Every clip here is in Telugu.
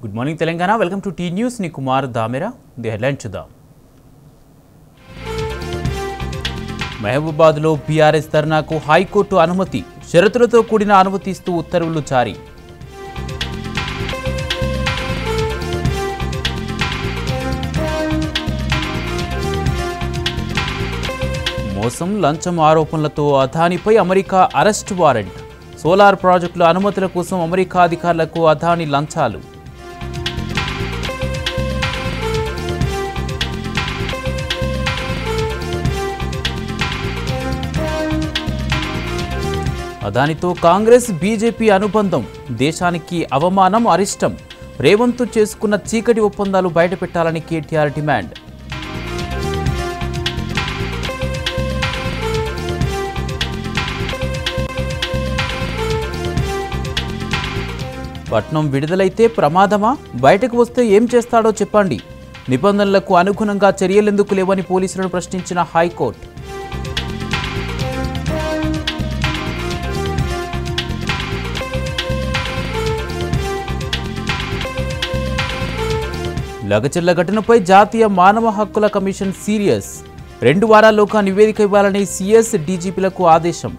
Good morning Telangana. Welcome to T news. ని కుమార్ దామెరా. ది హెడ్లైన్ చూద్దాం. మహబూబాబాద్లో బీఆర్ఎస్ ధర్నాకు హైకోర్టు అనుమతి, షరతులతో కూడిన అనుమతి ఇస్తూ ఉత్తర్వులు జారీ. మోసం, లంచం ఆరోపణలతో అదానీపై అమెరికా అరెస్ట్ వారెంట్. సోలార్ ప్రాజెక్టుల అనుమతుల కోసం అమెరికా అధికారులకు అదానీ లంచాలు. అదానితో కాంగ్రెస్ బీజేపీ అనుబంధం, దేశానికి అవమానం, అరిష్టం. రేవంత్ చేసుకున్న చీకటి ఒప్పందాలు బయటపెట్టాలని కేటీఆర్ డిమాండ్. పట్నం విడుదలైతే ప్రమాదమా? బయటకు వస్తే ఏం చేస్తాడో చెప్పండి. నిబంధనలకు అనుగుణంగా చర్యలెందుకు లేవని పోలీసులను ప్రశ్నించిన హైకోర్టు. లగచర్ల ఘటనపై జాతీయ మానవ హక్కుల కమిషన్ సీరియస్. 2 వారాల్లోగా నివేదిక ఇవ్వాలని సీఎస్ డీజీపీలకు ఆదేశం.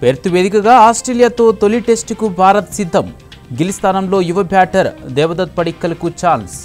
పెర్త్ వేదికగా ఆస్ట్రేలియాతో తొలి టెస్టుకు భారత్ సిద్ధం. గిల్ స్థానంలో యువ బ్యాటర్ దేవదత్ పడిక్కల్కు ఛాన్స్.